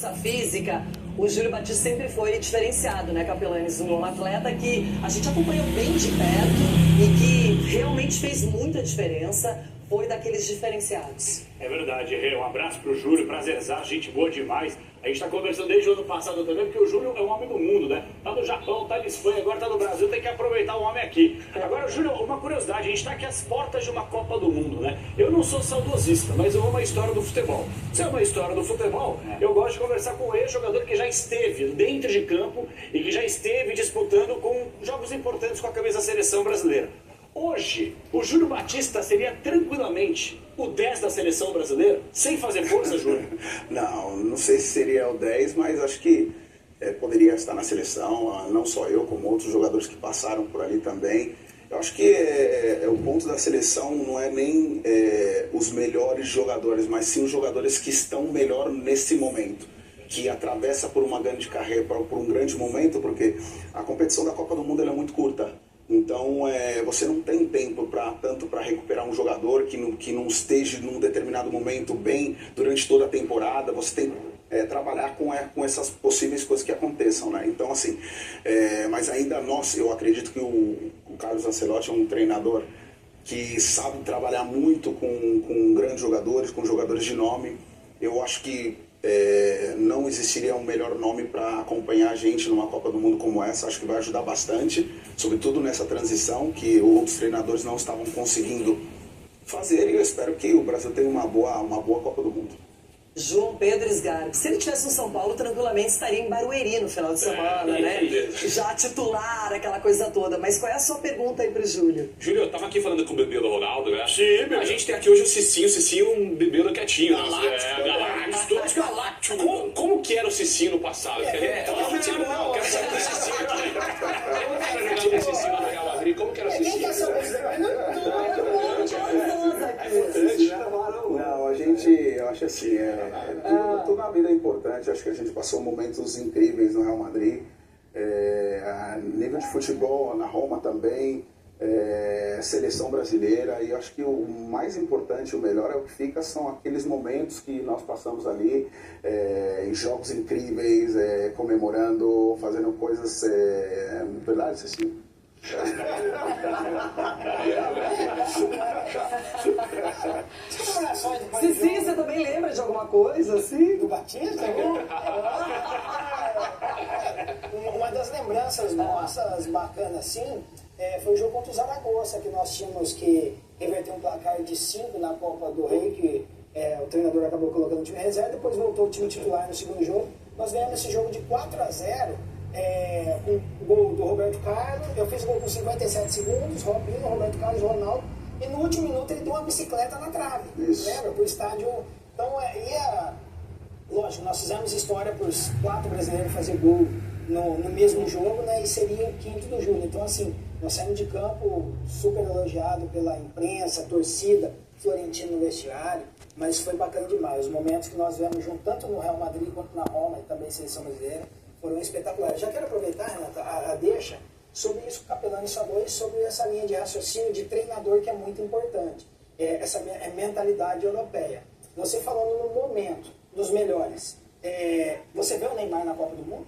Essa física, o Júlio Batista sempre foi diferenciado, né, Capelanes? Um atleta que a gente acompanhou bem de perto e que realmente fez muita diferença, foi daqueles diferenciados. É verdade, um abraço pro Júlio, prazerzaço, gente boa demais. A gente tá conversando desde o ano passado também, porque o Júlio é um homem do mundo, né? Tá no Japão, tá na Espanha, agora tá no Brasil, tem que aproveitar o homem aqui. Agora, Júlio, uma curiosidade, a gente tá aqui às portas de uma Copa do Mundo, né? Eu não sou saudosista, mas eu amo a história do futebol. Se é uma história do futebol, eu gosto de conversar com um ex-jogador que já esteve dentro de campo e que já esteve disputando com jogos importantes com a camisa da seleção brasileira. Hoje, o Júlio Batista seria tranquilamente o 10 da seleção brasileira, sem fazer força, Júlio? Não sei se seria o 10, mas acho que poderia estar na seleção, não só eu, como outros jogadores que passaram por ali também. Eu acho que o ponto da seleção não é nem os melhores jogadores, mas sim os jogadores que estão melhor nesse momento, que atravessa por uma grande carreira, por um grande momento, porque a competição da Copa do Mundo ela é muito curta. Então, você não tem tempo tanto para recuperar um jogador que não esteja num determinado momento bem durante toda a temporada. Você tem que trabalhar com essas possíveis coisas que aconteçam, né? Então, assim, mas ainda eu acredito que o Carlos Ancelotti é um treinador que sabe trabalhar muito com grandes jogadores, com jogadores de nome. Eu acho que não existiria um melhor nome para acompanhar a gente numa Copa do Mundo como essa. Acho que vai ajudar bastante, sobretudo nessa transição que outros treinadores não estavam conseguindo fazer, e eu espero que o Brasil tenha uma boa Copa do Mundo. João Pedro Sgarbi, se ele estivesse no São Paulo, tranquilamente estaria em Barueri no final de semana, né? Já titular, aquela coisa toda. Mas qual é a sua pergunta aí pro Júlio? Júlio, eu tava aqui falando com o bebê do Ronaldo, né? Sim, bebê. A gente tem aqui hoje o Cicinho um bebê quietinho. Galáctico. Galáctico. Como que era o Cicinho no passado? Eu quero saber do Cicinho aqui. Como que era jogar o Cicinho no Real Madrid? Como que era o Cicinho? Eu acho assim, tudo na vida é importante. Acho que a gente passou momentos incríveis no Real Madrid, a nível de futebol, na Roma também, seleção brasileira, e acho que o mais importante, o melhor é o que fica, são aqueles momentos que nós passamos ali, em jogos incríveis, comemorando, fazendo coisas, verdade, assim. Cici, você também lembra de alguma coisa assim? Do Batista? Uma das lembranças nossas bacanas assim foi o jogo contra o Zaragoza, que nós tínhamos que reverter um placar de 5 na Copa do Rei, que o treinador acabou colocando o time reserva, depois voltou o time titular no segundo jogo. Nós ganhamos esse jogo de 4-0. Com o gol do Roberto Carlos, eu fiz o gol com 57 segundos, Robinho, Roberto Carlos, Ronaldo, e no último minuto ele deu uma bicicleta na trave, lembra? Pro estádio. Então, lógico, nós fizemos história para os 4 brasileiros fazer gol no mesmo jogo, né? E seria o 5º do Júlio. Então, assim, nós saímos de campo super elogiado pela imprensa, torcida, Florentino no vestiário, mas foi bacana demais. Os momentos que nós vemos junto, tanto no Real Madrid quanto na Roma e também seleção brasileira, foram espetaculares. Já quero aproveitar, Renata, a deixa sobre isso que o Capelanes falou e sobre essa linha de raciocínio de treinador que é muito importante. Essa mentalidade europeia. Você falando no momento dos melhores, você vê o Neymar na Copa do Mundo?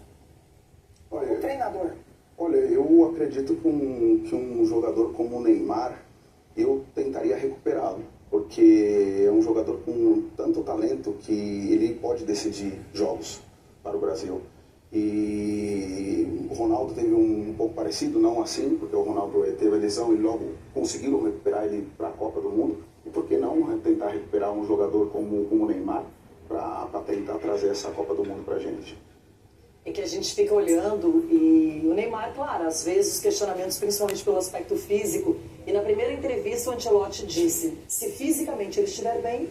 O treinador? Olha, eu acredito que um jogador como o Neymar, eu tentaria recuperá-lo, porque é um jogador com tanto talento que ele pode decidir jogos para o Brasil. E o Ronaldo teve um pouco parecido, não assim, porque o Ronaldo teve a lesão e logo conseguiram recuperar ele para a Copa do Mundo. E por que não tentar recuperar um jogador como o Neymar para tentar trazer essa Copa do Mundo para a gente? É que a gente fica olhando e o Neymar, claro, às vezes os questionamentos, principalmente pelo aspecto físico, e na primeira entrevista o Ancelotti disse, se fisicamente ele estiver bem,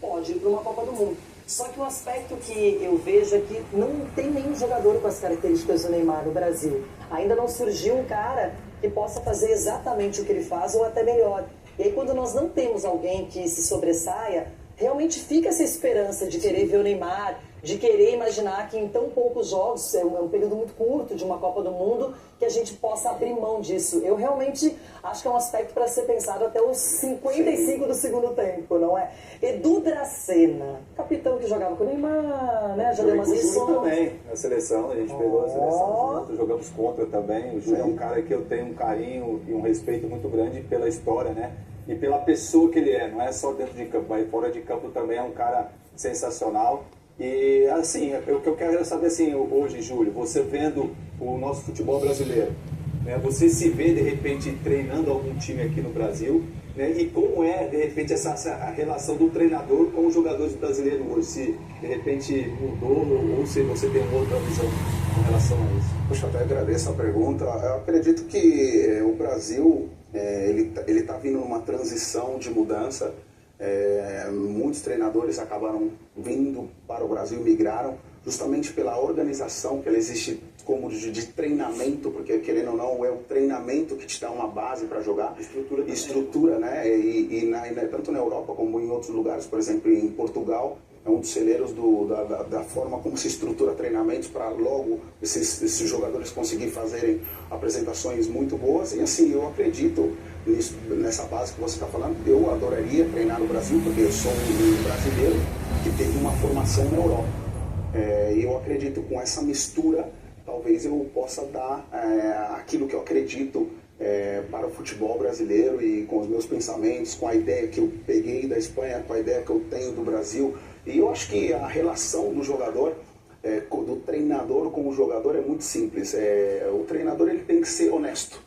pode ir para uma Copa do Mundo. Só que o aspecto que eu vejo é que não tem nenhum jogador com as características do Neymar no Brasil. Ainda não surgiu um cara que possa fazer exatamente o que ele faz ou até melhor. E aí quando nós não temos alguém que se sobressaia, realmente fica essa esperança de querer ver o Neymar de querer imaginar que em tão poucos jogos, é um período muito curto de uma Copa do Mundo, que a gente possa abrir mão disso. Eu realmente acho que é um aspecto para ser pensado até os 55 do segundo tempo, não é? Edu Dracena, capitão que jogava com o Neymar, né? Já deu umas lições. Também, na seleção, a gente pegou a seleção junto, jogamos contra também. O Júlio é um cara que eu tenho um carinho e um respeito muito grande pela história, né? E pela pessoa que ele é, não é só dentro de campo, mas fora de campo também é um cara sensacional. E assim, o que eu quero é saber assim, hoje, Júlio, você vendo o nosso futebol brasileiro, né? Você se vê de repente treinando algum time aqui no Brasil, né? E como é de repente a relação do treinador com os jogadores brasileiros hoje, se de repente mudou ou se você tem outra visão com relação a isso? Poxa, até agradeço a pergunta. Eu acredito que o Brasil ele está vindo numa transição de mudança. Muitos treinadores acabaram vindo para o Brasil, migraram justamente pela organização que ela existe como de treinamento, porque querendo ou não é o treinamento que te dá uma base para jogar, estrutura, né? Tanto na Europa como em outros lugares, por exemplo em Portugal, é um dos celeiros da forma como se estrutura treinamentos para logo esses jogadores conseguirem fazerem apresentações muito boas. E assim, eu acredito nessa base que você está falando. Eu adoraria treinar no Brasil, porque eu sou um brasileiro que teve uma formação na Europa. E eu acredito com essa mistura, talvez eu possa dar aquilo que eu acredito para o futebol brasileiro e com os meus pensamentos, com a ideia que eu peguei da Espanha, com a ideia que eu tenho do Brasil. E eu acho que a relação do jogador, do treinador com o jogador é muito simples. O treinador ele tem que ser honesto.